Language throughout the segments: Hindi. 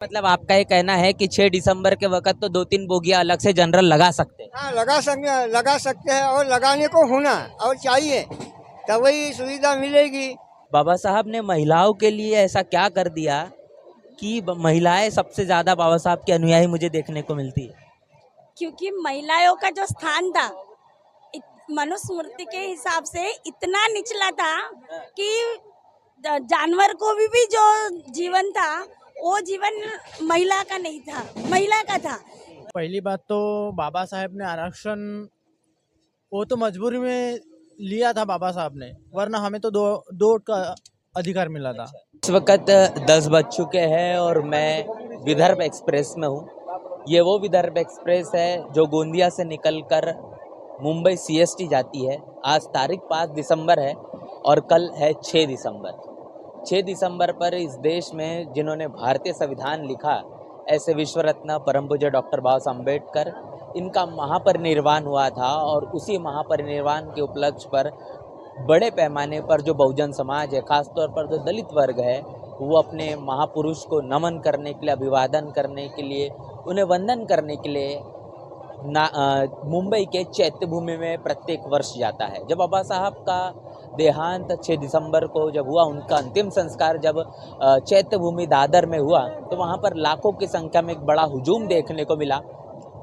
मतलब आपका ये कहना है कि 6 दिसंबर के वक्त तो 2-3 बोगियां अलग से जनरल लगा सकते हैं। हाँ, लगा सकते हैं और लगाने को होना और चाहिए, तब वही सुविधा मिलेगी। बाबा साहब ने महिलाओं के लिए ऐसा क्या कर दिया कि महिलाएं सबसे ज्यादा बाबा साहब के अनुयायी मुझे देखने को मिलती है। क्योंकि महिलाओं का जो स्थान था मनुस्मृति के हिसाब से इतना निचला था कि जानवर को भी जो जीवन था वो जीवन महिला का नहीं था, महिला का था। पहली बात तो बाबा साहेब ने आरक्षण वो तो मजबूरी में लिया था बाबा साहब ने, वरना हमें तो दो का अधिकार मिला था। इस वक्त 10 बज चुके हैं और मैं विदर्भ एक्सप्रेस में हूँ। ये वो विदर्भ एक्सप्रेस है जो गोंदिया से निकलकर मुंबई सीएसटी जाती है। आज तारीख 5 दिसंबर है और कल है 6 दिसंबर। 6 दिसंबर पर इस देश में जिन्होंने भारतीय संविधान लिखा, ऐसे विश्व रत्न परम पूज्य डॉक्टर बाबा साहब अम्बेडकर, इनका महापरिनिर्वाण हुआ था और उसी महापरिनिर्वाण के उपलक्ष्य पर बड़े पैमाने पर जो बहुजन समाज है, खासतौर पर जो दलित वर्ग है, वो अपने महापुरुष को नमन करने के लिए, अभिवादन करने के लिए, उन्हें वंदन करने के लिए मुंबई के चैत्य भूमि में प्रत्येक वर्ष जाता है। जब बाबा साहब का देहांत 6 दिसंबर को जब हुआ, उनका अंतिम संस्कार जब चैत्य भूमि दादर में हुआ, तो वहाँ पर लाखों की संख्या में एक बड़ा हुजूम देखने को मिला।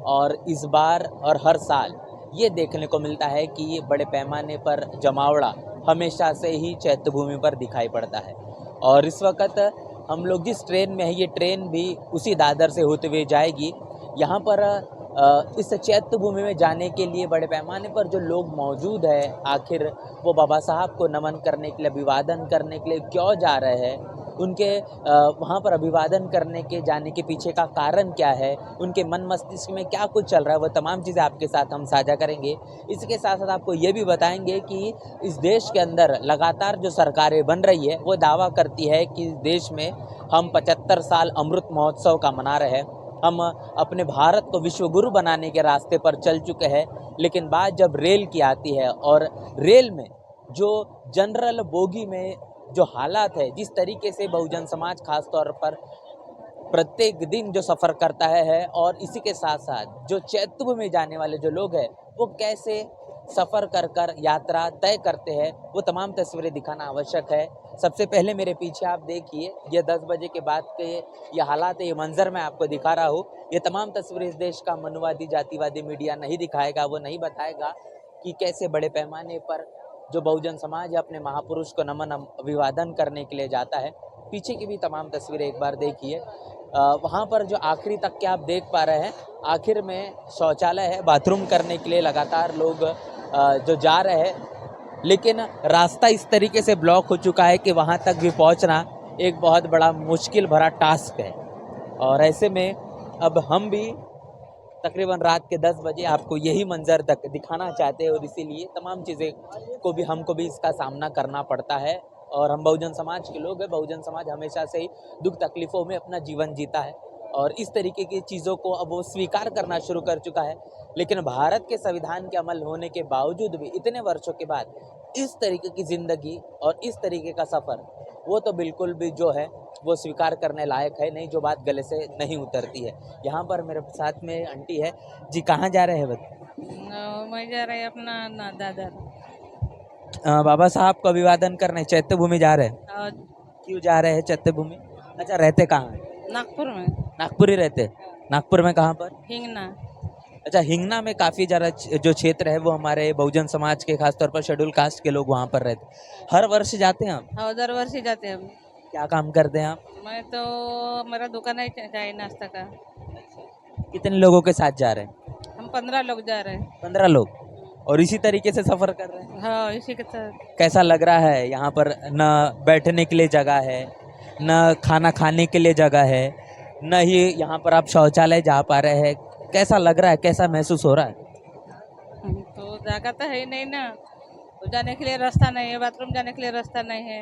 और इस बार और हर साल ये देखने को मिलता है कि ये बड़े पैमाने पर जमावड़ा हमेशा से ही चैत्य भूमि पर दिखाई पड़ता है। और इस वक्त हम लोग जिस ट्रेन में है, ये ट्रेन भी उसी दादर से होते हुए जाएगी। यहाँ पर इस चैत्य भूमि में जाने के लिए बड़े पैमाने पर जो लोग मौजूद है, आखिर वो बाबा साहब को नमन करने के लिए, अभिवादन करने के लिए क्यों जा रहे हैं, उनके वहाँ पर अभिवादन करने के जाने के पीछे का कारण क्या है, उनके मन मस्तिष्क में क्या कुछ चल रहा है, वो तमाम चीज़ें आपके साथ हम साझा करेंगे। इसके साथ साथ आपको ये भी बताएंगे कि इस देश के अंदर लगातार जो सरकारें बन रही है, वो दावा करती है कि इस देश में हम 75 साल अमृत महोत्सव का मना रहे हैं, हम अपने भारत को विश्व गुरु बनाने के रास्ते पर चल चुके हैं। लेकिन बात जब रेल की आती है और रेल में जो जनरल बोगी में जो हालात है, जिस तरीके से बहुजन समाज खास तौर पर प्रत्येक दिन जो सफ़र करता है और इसी के साथ साथ जो चैत्य में जाने वाले जो लोग हैं, वो कैसे सफ़र कर कर यात्रा तय करते हैं, वो तमाम तस्वीरें दिखाना आवश्यक है। सबसे पहले मेरे पीछे आप देखिए, ये 10 बजे के बाद के ये हालात है, ये मंजर मैं आपको दिखा रहा हूँ। ये तमाम तस्वीरें इस देश का मनुवादी जातिवादी मीडिया नहीं दिखाएगा, वो नहीं बताएगा कि कैसे बड़े पैमाने पर जो बहुजन समाज है अपने महापुरुष को नमन अभिवादन करने के लिए जाता है। पीछे की भी तमाम तस्वीरें एक बार देखिए। वहाँ पर जो आखिरी तक के आप देख पा रहे हैं, आखिर में शौचालय है, बाथरूम करने के लिए लगातार लोग जो जा रहे हैं, लेकिन रास्ता इस तरीके से ब्लॉक हो चुका है कि वहाँ तक भी पहुँचना एक बहुत बड़ा मुश्किल भरा टास्क है। और ऐसे में अब हम भी तकरीबन रात के 10 बजे आपको यही मंजर दिखाना चाहते हैं और इसीलिए तमाम चीज़ें को भी हमको भी इसका सामना करना पड़ता है। और हम बहुजन समाज के लोग हैं, बहुजन समाज हमेशा से ही दुख तकलीफ़ों में अपना जीवन जीता है और इस तरीके की चीज़ों को अब वो स्वीकार करना शुरू कर चुका है। लेकिन भारत के संविधान के अमल होने के बावजूद भी इतने वर्षों के बाद इस तरीके की ज़िंदगी और इस तरीके का सफ़र, वो तो बिल्कुल भी जो है वो स्वीकार करने लायक है नहीं, जो बात गले से नहीं उतरती है। यहाँ पर मेरे साथ में आंटी है जी, कहाँ जा रहे हैं मैं जा रही अपना दादर। बाबा साहब को अभिवादन करने चैत्य भूमि जा रहे हैं। और क्यों जा रहे हैं चैत्य भूमि? अच्छा, रहते कहाँ हैं? नागपुर में। नागपुर ही रहते? नागपुर में कहाँ पर? हिंगना। अच्छा, हिंगना में काफ़ी ज़्यादा जो क्षेत्र है वो हमारे बहुजन समाज के, खासतौर पर शेड्यूल कास्ट के लोग वहाँ पर रहते। हर वर्ष जाते हैं आप? और दर वर्ष ही जाते हैं हम। क्या काम करते हैं आप? मैं तो मेरा दुकान है चाय नाश्ता का। कितने लोगों के साथ जा रहे हैं? हम 15 लोग जा रहे हैं। 15 लोग, और इसी तरीके से सफ़र कर रहे हैं। हाँ, इसी के साथ। कैसा लग रहा है? यहाँ पर न बैठने के लिए जगह है, न खाना खाने के लिए जगह है, न ही यहाँ पर आप शौचालय जा पा रहे हैं। कैसा लग रहा है, कैसा महसूस हो रहा है? तो जगह तो है ही नहीं ना, तो जाने के लिए रास्ता नहीं है, बाथरूम जाने के लिए रास्ता नहीं है।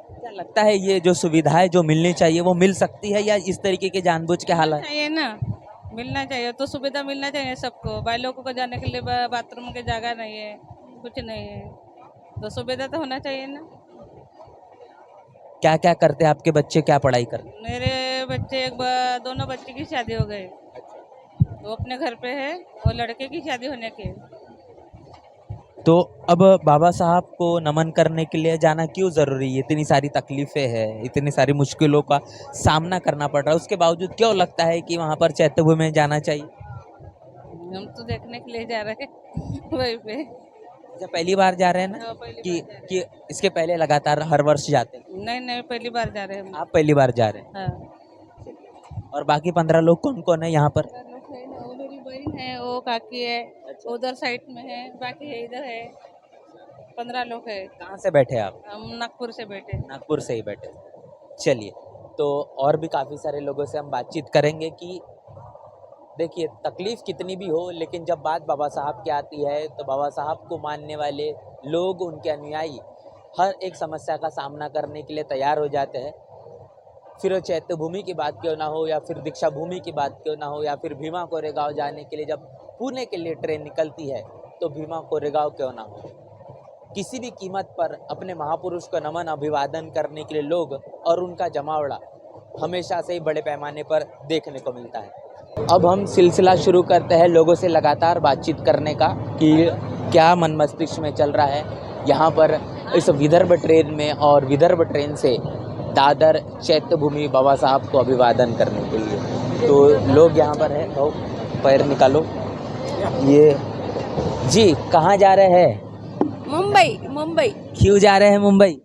क्या लगता है ये जो सुविधाएं जो मिलनी चाहिए वो मिल सकती है, या इस तरीके के जानबूझ के हालात? चाहिए ना, मिलना चाहिए, तो सुविधा मिलना चाहिए सबको। भाई लोगों को जाने के लिए बाथरूम की जगह नहीं है, कुछ नहीं है, तो सुविधा तो होना चाहिए ना। क्या क्या करते हैं आपके बच्चे, क्या पढ़ाई करते हैं? मेरे बच्चे दोनों बच्चे की शादी हो गई, वो अपने घर पे है और लड़के की शादी होने की है। तो अब बाबा साहब को नमन करने के लिए जाना क्यों जरूरी है? इतनी सारी तकलीफें हैं, इतनी सारी मुश्किलों का सामना करना पड़ रहा है, उसके बावजूद क्यों लगता है कि वहां पर चैत्य भूमि में जाना चाहिए? हम तो देखने के लिए जा रहे हैं वहीं पे। अच्छा, पहली बार जा रहे हैं ना? हाँ, पहली कि बार जा रहे कि इसके पहले लगातार हर वर्ष जाते हैं? हैं। नहीं नहीं, पहली बार जा रहे हैं हम। आप पहली बार जा रहे हैं? हाँ। और बाकी 15 लोग कौन कौन है यहाँ पर? वो मेरी बहन है, वो काकी है, उधर साइड में है, बाकी है इधर है, 15 लोग है। कहाँ से बैठे आप? हम नागपुर से बैठे। नागपुर से ही बैठे। चलिए, तो और भी काफ़ी सारे लोगों से हम बातचीत करेंगे कि देखिए, तकलीफ कितनी भी हो, लेकिन जब बात बाबा साहब की आती है तो बाबा साहब को मानने वाले लोग, उनके अनुयायी हर एक समस्या का सामना करने के लिए तैयार हो जाते हैं। फिर वो चैत्य भूमि की बात क्यों ना हो, या फिर दीक्षा भूमि की बात क्यों ना हो, या फिर भीमा कोरेगांव जाने के लिए जब पुणे के लिए ट्रेन निकलती है तो भीमा कोरेगांव क्यों ना हो, किसी भी कीमत पर अपने महापुरुष को नमन अभिवादन करने के लिए लोग और उनका जमावड़ा हमेशा से ही बड़े पैमाने पर देखने को मिलता है। अब हम सिलसिला शुरू करते हैं लोगों से लगातार बातचीत करने का कि क्या मन मस्तिष्क में चल रहा है यहाँ पर इस विदर्भ ट्रेन में, और विदर्भ ट्रेन से दादर चैत्य भूमि बाबा साहब को अभिवादन करने के लिए। तो लोग यहाँ पर हैं। तो पैर निकालो। ये जी कहाँ जा रहे हैं? मुंबई। मुंबई क्यों जा रहे हैं मुंबई?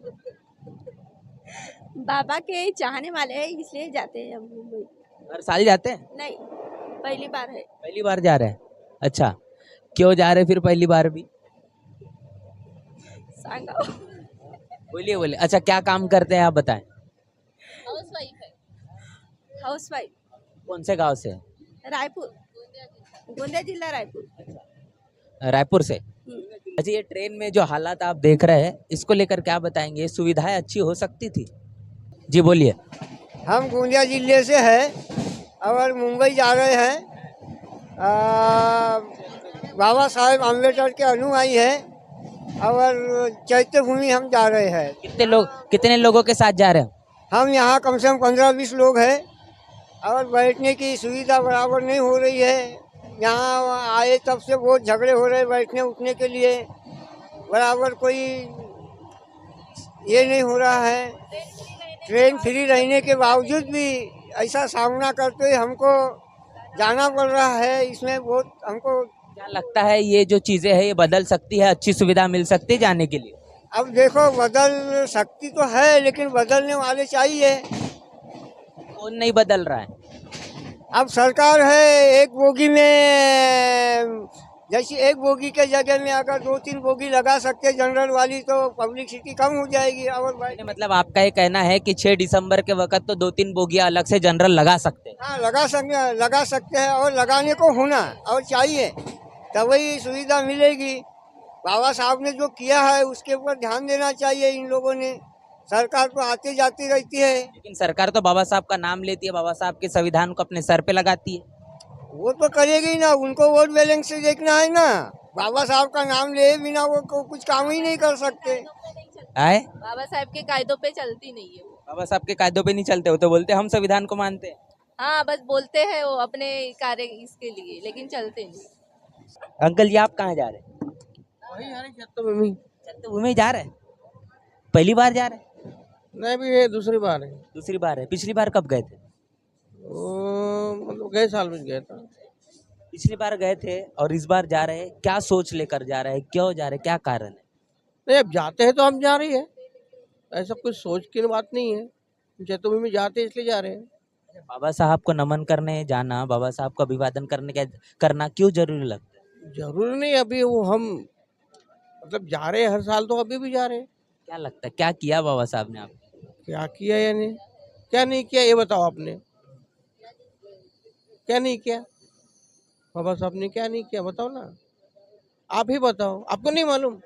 बाबा के चाहने वाले हैं, इसलिए जाते हैं हम मुंबई। हर साल जाते हैं? नहीं, पहली बार है। पहली बार जा रहे हैं? अच्छा, क्यों जा रहे हैं फिर पहली बार भी? सांगा बोलिए बोलिए। अच्छा, क्या काम करते हैं आप बताएं? हाउसवाइफ है। हाउसवाइफ। कौन से गांव से? रायपुर, गोंदिया जिला रायपुर। रायपुर से। अच्छा, ये ट्रेन में जो हालात आप देख रहे हैं, इसको लेकर क्या बताएंगे? सुविधाएं अच्छी हो सकती थी? जी बोलिए। हम गोंदिया जिले से हैं और मुंबई जा रहे हैं। बाबा साहेब अम्बेडकर के अनुयायी हैं और चैत्य भूमि हम जा रहे हैं। कितने लोगों के साथ जा रहे हैं? हम यहाँ कम से कम 15-20 लोग हैं और बैठने की सुविधा बराबर नहीं हो रही है। यहाँ आए तब से बहुत झगड़े हो रहे हैं बैठने उठने के लिए, बराबर कोई ये नहीं हो रहा है। ट्रेन फ्री रहने के बावजूद भी ऐसा सामना करते हुए हमको जाना पड़ रहा है। इसमें बहुत हमको क्या लगता है ये जो चीजें हैं ये बदल सकती है? अच्छी सुविधा मिल सकती है जाने के लिए? अब देखो, बदल सकती तो है लेकिन बदलने वाले चाहिए। कौन नहीं बदल रहा है? अब सरकार है, एक बोगी में जैसे एक बोगी के जगह में अगर 2-3 बोगी लगा सकते जनरल वाली तो पब्लिसिटी कम हो जाएगी। और मतलब आपका ये कहना है कि 6 दिसंबर के वक्त तो 2-3 बोगियां अलग से जनरल लगा सकते हैं? हाँ, लगा सकते हैं और लगाने को होना और चाहिए, तभी सुविधा मिलेगी। बाबा साहब ने जो किया है उसके ऊपर ध्यान देना चाहिए इन लोगों ने। सरकार तो आती जाती रहती है, लेकिन सरकार तो बाबा साहब का नाम लेती है, बाबा साहब के संविधान को अपने सर पे लगाती है। वो तो करेगी ना, उनको वोट बैलेंस से देखना है ना। बाबा साहब का नाम ले बिना वो कुछ काम ही नहीं कर सकते। आए बाबा साहब के कायदों पे चलती नहीं है वो। बाबा साहब के कायदों पे नहीं चलते हो तो बोलते हम संविधान को मानते हैं। हाँ, बस बोलते हैं वो अपने कार्य इसके लिए, लेकिन चलते नहीं। अंकल जी, आप कहाँ जा रहे हैं? चैत्य भूमि जा रहे हैं? पहली बार जा रहे हैं? नहीं, भी ये दूसरी बार है। दूसरी बार है। पिछली बार कब गए थे? मतलब गए साल में गया था। पिछली बार गए थे और इस बार जा रहे हैं, क्या सोच लेकर जा रहे हैं? क्यों जा रहे हैं? क्या कारण है? नहीं, अब जाते हैं तो हम जा रही है, ऐसा कुछ सोच की बात नहीं है। चैत्य भूमि जाते हैं इसलिए जा रहे हैं। बाबा साहब को नमन करने जाना, बाबा साहब को अभिवादन करना क्यों जरूरी लगता है? जरूरी नहीं, अभी वो हम मतलब जा रहे हैं हर साल, तो अभी भी जा रहे हैं। क्या लगता है क्या किया बाबा साहब ने आपको? क्या किया यानी क्या नहीं किया, ये बताओ आपने। क्या नहीं किया बाबा साहब ने, क्या नहीं किया बताओ ना, आप ही बताओ। आपको नहीं मालूम?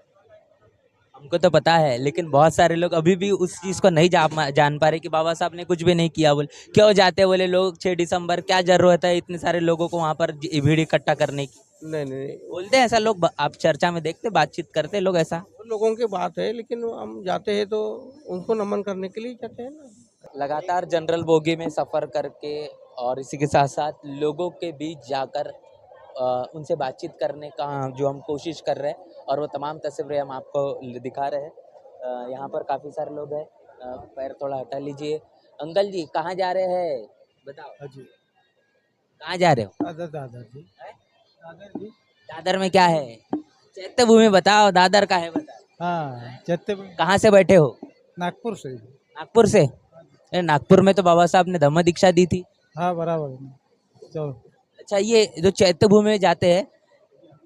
हमको तो पता है, लेकिन बहुत सारे लोग अभी भी उस चीज को नहीं जान पा रहे कि बाबा साहब ने कुछ भी नहीं किया। बोले क्यों जाते? बोले लोग 6 दिसंबर, क्या जरूरत है इतने सारे लोगों को वहां पर भीड़ इकट्ठा करने की? नहीं, बोलते हैं ऐसा लोग, आप चर्चा में देखते, बातचीत करते लोग ऐसा। उन लोगों की बात है, लेकिन हम जाते हैं तो उनको नमन करने के लिए जाते हैं ना, लगातार जनरल बोगी में सफ़र करके और इसी के साथ साथ लोगों के बीच जाकर उनसे बातचीत करने का जो हम कोशिश कर रहे हैं और वो तमाम तस्वीरें हम आपको दिखा रहे हैं। यहाँ पर काफ़ी सारे लोग हैं। पैर थोड़ा हटा लीजिए। अंकल जी कहाँ जा रहे हैं बताओ, जी कहाँ जा रहे हो? दादर दादर जी दादर जी दादर में क्या है? चैत्य भूमि बताओ, दादर का है बताओ। हाँ चैत्य कहाँ से बैठे हो? नागपुर से। नागपुर से? नागपुर में तो बाबा साहब ने धम्म दीक्षा दी थी। हाँ बराबर। चलो अच्छा, ये जो चैत्य भूमि में जाते हैं,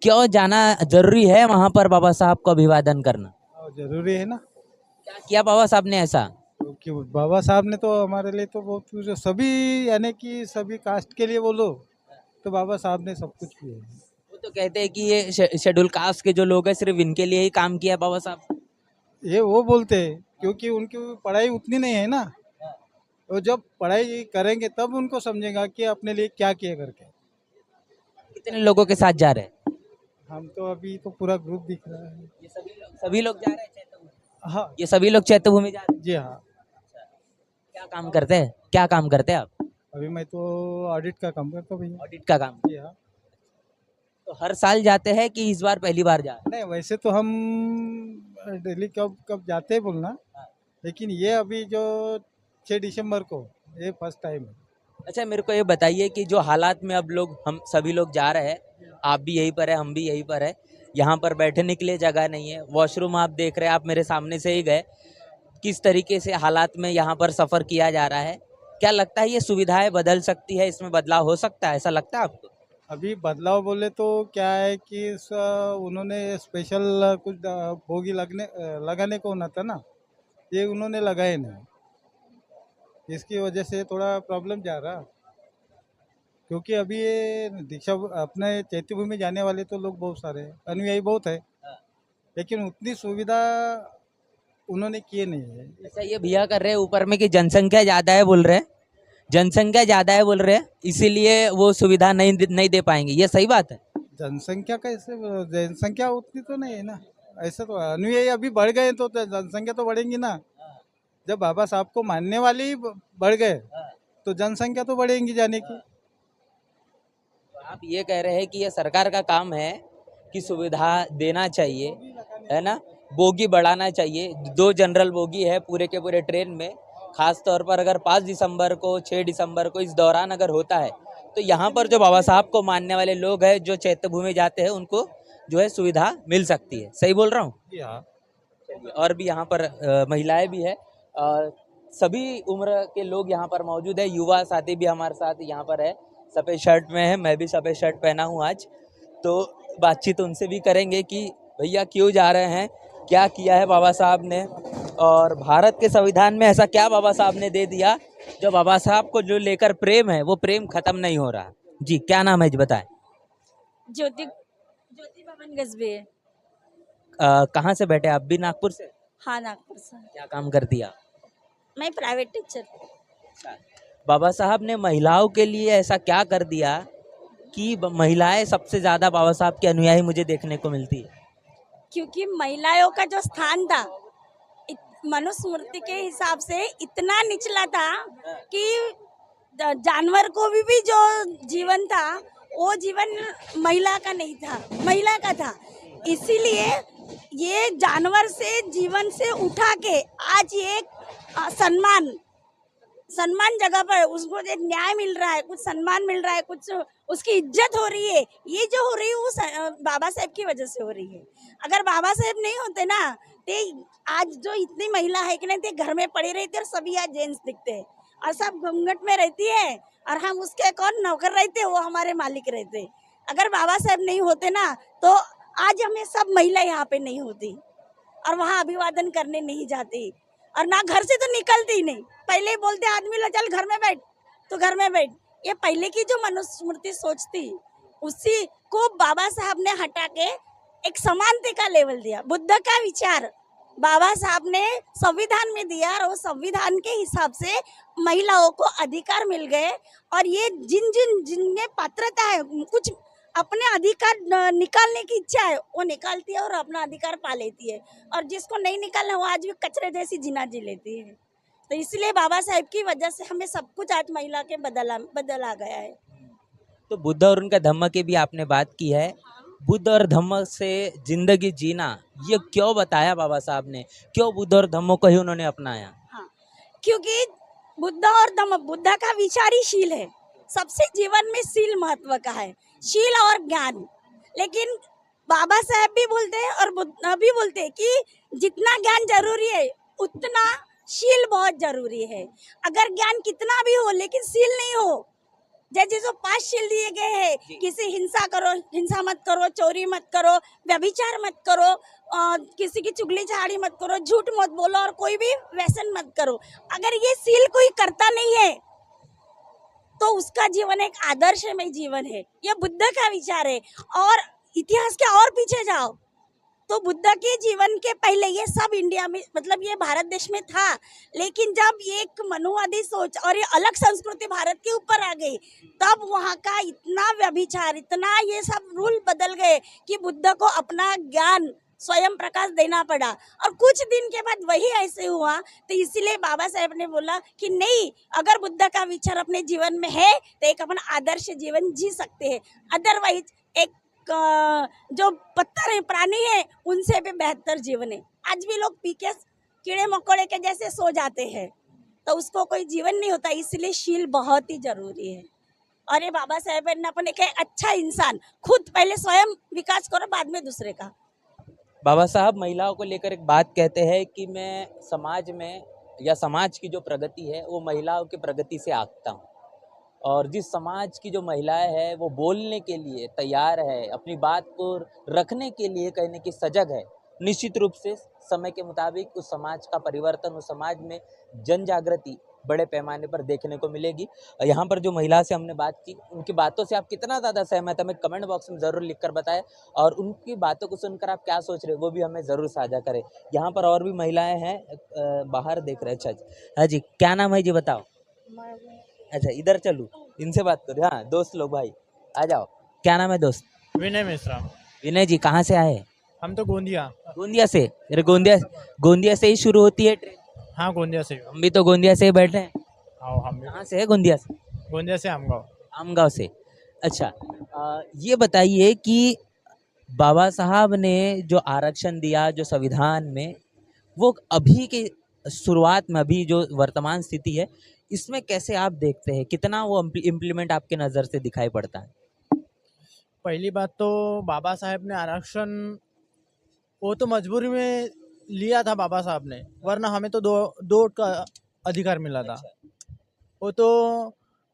क्यों जाना जरूरी है वहां पर बाबा साहब को अभिवादन करना? जरूरी है ना, क्या किया बाबा साहब ने ऐसा? क्योंकि बाबा साहब ने तो हमारे लिए तो बहुत कुछ, सभी यानी कि सभी कास्ट के लिए बोलो तो बाबा साहब ने सब कुछ किया है। वो तो कहते हैं कि ये शेड्यूल कास्ट के जो लोग हैं सिर्फ इनके लिए ही काम किया बाबा साहब। ये वो बोलते हैं क्योंकि उनकी पढ़ाई उतनी नहीं है ना, वो जब पढ़ाई करेंगे तब उनको समझेगा कि अपने लिए क्या किया करके। कितने लोगों के साथ जा रहे हैं? हम तो अभी तो पूरा ग्रुप दिख रहा है। ये सभी लोग जा रहे हैं चैत्य भूमि? हाँ ये सभी लोग चैत्य भूमि जा रहे हैं? जी हाँ। क्या काम करते हैं, क्या काम करते हैं आप? अभी मैं तो ऑडिट का काम करता हूँ भैया। ऑडिट का काम। जी हाँ। तो हर साल जाते हैं कि इस बार पहली बार जा रहे हैं? नहीं वैसे तो हम डेली कब कब जाते हैं बोलना, लेकिन ये अभी जो 6 दिसंबर को ये फर्स्ट टाइम है। अच्छा, मेरे को ये बताइए कि जो हालात में अब लोग हम सभी लोग जा रहे हैं, आप भी यहीं पर है, हम भी यहीं पर है, यहाँ पर बैठने के लिए जगह नहीं है, वॉशरूम आप देख रहे हैं, आप मेरे सामने से ही गए, किस तरीके से हालात में यहाँ पर सफ़र किया जा रहा है, क्या लगता है ये सुविधाएं बदल सकती है, इसमें बदलाव हो सकता है, ऐसा लगता है आपको? अभी बदलाव बोले तो क्या है कि उन्होंने स्पेशल कुछ बोगी लगाने को ना था ना, ये उन्होंने लगाए नहीं, इसकी वजह से थोड़ा प्रॉब्लम जा रहा। क्योंकि अभी ये दीक्षा अपने चैत्य भूमि जाने वाले तो लोग बहुत सारे हैं, अनुयायी बहुत है, लेकिन उतनी सुविधा उन्होंने किए नहीं है। ऐसा ये भैया कर रहे हैं ऊपर में कि जनसंख्या ज़्यादा है बोल रहे हैं, जनसंख्या ज़्यादा है बोल रहे हैं, इसीलिए वो सुविधा नहीं दे पाएंगे, ये सही बात है? जनसंख्या कैसे, जनसंख्या उतनी तो नहीं है ना, ऐसा तो अनुयायी अभी बढ़ गए तो जनसंख्या तो बढ़ेंगी ना। जब बाबा साहब को मानने वाले ही बढ़ गए तो जनसंख्या तो बढ़ेंगी जाने की। आप ये कह रहे हैं कि ये सरकार का काम है कि सुविधा देना चाहिए, है ना, बोगी बढ़ाना चाहिए। 2 जनरल बोगी है पूरे के पूरे ट्रेन में, खास तौर पर अगर 5 दिसंबर को 6 दिसंबर को इस दौरान अगर होता है तो यहाँ पर जो बाबा साहब को मानने वाले लोग हैं जो चैत्य भूमि जाते हैं उनको जो है सुविधा मिल सकती है। सही बोल रहा हूँ? हाँ और भी यहाँ पर महिलाएं भी है और सभी उम्र के लोग यहाँ पर मौजूद है। युवा साथी भी हमारे साथ यहाँ पर है, सफ़ेद शर्ट में है, मैं भी सफ़ेद शर्ट पहना हूँ आज। तो बातचीत उनसे भी करेंगे कि भैया क्यों जा रहे हैं, क्या किया है बाबा साहब ने, और भारत के संविधान में ऐसा क्या बाबा साहब ने दे दिया जो बाबा साहब को जो लेकर प्रेम है वो प्रेम खत्म नहीं हो रहा। जी क्या नाम है जी बताएं? ज्योति ज्योति भवन गजबे है। कहाँ से बैठे आप? भी नागपुर से? हाँ नागपुर से। क्या काम करती है आप? मैं प्राइवेट टीचर। बाबा साहब ने महिलाओं के लिए ऐसा क्या कर दिया कि महिलाएं सबसे ज्यादा बाबा साहब के अनुयायी मुझे देखने को मिलती है? क्योंकि महिलाओं का जो स्थान था मनुस्मृति के हिसाब से इतना निचला था कि जानवर को भी जो जीवन था वो जीवन महिला का नहीं था, महिला का था। इसीलिए ये जानवर से जीवन से उठा के आज ये सम्मान जगह पर उसको एक न्याय मिल रहा है, कुछ सम्मान मिल रहा है, कुछ उसकी इज्जत हो रही है। ये जो हो रही है वो बाबा साहेब की वजह से हो रही है। अगर बाबा साहेब नहीं होते ना तो आज जो इतनी महिला है कि नहीं थे घर में पड़ी रहती और सभी आज जेंट्स दिखते हैं और सब घूंघट में रहती है और हम उसके कौन नौकर रहते, वो हमारे मालिक रहते। अगर बाबा साहेब नहीं होते ना तो आज हमें सब महिला यहाँ पे नहीं होती और वहाँ अभिवादन करने नहीं जाती और ना घर से तो निकलती ही नहीं। पहले ही बोलते आदमी लो चल घर में बैठ, तो घर में बैठ। ये पहले की जो मनुस्मृति सोच थी उसी को बाबा साहब ने हटा के एक समानता का लेवल दिया। बुद्ध का विचार बाबा साहब ने संविधान में दिया और वो संविधान के हिसाब से महिलाओं को अधिकार मिल गए और ये जिनमें पात्रता है, कुछ अपने अधिकार निकालने की इच्छा है वो निकालती है और अपना अधिकार पा लेती है और जिसको नहीं निकालना वो आज भी कचरे जैसी जीना जी लेती है। तो इसलिए बाबा साहेब की वजह से हमें सब कुछ आज महिला के बदला गया है। तो बुद्ध और उनका धम्म की भी आपने बात की है। बुद्ध और धम्म से जिंदगी जीना, ये क्यों बताया बाबा साहब ने? क्यों बुद्ध और धम्म को ही उन्होंने अपनाया? हाँ, क्योंकि बुद्ध और धम्म, बुद्ध का विचार ही शील है। सबसे जीवन में शील महत्व का है, शील और ज्ञान। लेकिन बाबा साहेब भी बोलते हैं और बुद्ध भी बोलते हैं कि जितना ज्ञान जरूरी है उतना शील बहुत जरूरी है। अगर ज्ञान कितना भी हो लेकिन शील नहीं हो, जैसे जो 5 शील दिए गए हैं, किसी हिंसा मत करो, चोरी मत करो, व्यभिचार मत करो, किसी की चुगली झाड़ी मत करो, झूठ मत बोलो और कोई भी व्यसन मत करो। अगर ये शील कोई करता नहीं है तो उसका जीवन एक आदर्शमय जीवन है। ये बुद्ध का विचार है। और इतिहास के और पीछे जाओ तो बुद्ध के जीवन के पहले ये सब इंडिया में, मतलब ये भारत देश में था, लेकिन जब ये एक मनुवादी सोच और ये अलग संस्कृति भारत के ऊपर आ गई, तब वहाँ का इतना व्यभिचार, इतना ये सब रूल बदल गए कि बुद्ध को अपना ज्ञान स्वयं प्रकाश देना पड़ा। और कुछ दिन के बाद वही ऐसे हुआ, तो इसीलिए बाबा साहेब ने बोला कि नहीं, अगर बुद्ध का विचार अपने जीवन में है तो एक अपन आदर्श जीवन जी सकते हैं। अदरवाइज एक जो पत्थर है, प्राणी है, उनसे भी बेहतर जीवन है। आज भी लोग पी के कीड़े मकोड़े के जैसे सो जाते हैं, तो उसको कोई जीवन नहीं होता। इसलिए शील बहुत ही जरूरी है। और ये बाबा साहेब ने अपने के अच्छा इंसान, खुद पहले स्वयं विकास करो, बाद में दूसरे का। बाबा साहब महिलाओं को लेकर एक बात कहते हैं कि मैं समाज में या समाज की जो प्रगति है वो महिलाओं की प्रगति से आंकता हूँ। और जिस समाज की जो महिलाएं हैं वो बोलने के लिए तैयार है, अपनी बात को रखने के लिए कहने की सजग है, निश्चित रूप से समय के मुताबिक उस समाज का परिवर्तन, उस समाज में जन जागृति बड़े पैमाने पर देखने को मिलेगी। यहाँ पर जो महिला से हमने बात की, उनकी बातों से आप कितना ज़्यादा सहमत हमें कमेंट बॉक्स में ज़रूर लिखकर बताएं, और उनकी बातों को सुनकर आप क्या सोच रहे हो वो भी हमें ज़रूर साझा करें। यहाँ पर और भी महिलाएं हैं, बाहर देख रहे हैं। अच्छा हाँ जी, क्या नाम है जी, बताओ। अच्छा इधर चलूँ, इनसे बात करो। हाँ दोस्त लोग, भाई आ जाओ। क्या नाम है दोस्त? विनय मिश्रा। विनय जी, कहाँ से आए? हम तो गोंदिया। गोंदिया से? अरे गोंदिया से ही शुरू होती है ट्रेन? हाँ गोंदिया से। हम भी तो गोंदिया से ही बैठे हैं। हाँ हम भी कहाँ से है गोंदिया से? गोंदिया से आमगांव। आमगांव से। अच्छा ये बताइए कि बाबा साहब ने जो आरक्षण दिया जो संविधान में, वो अभी के शुरुआत में, अभी जो वर्तमान स्थिति है, इसमें कैसे आप देखते हैं? कितना वो इम्प्लीमेंट आपके नज़र से दिखाई पड़ता है? पहली बात तो बाबा साहेब ने आरक्षण वो तो मजबूरी में लिया था बाबा साहब ने, वरना हमें तो दो वोट का अधिकार मिला था। वो तो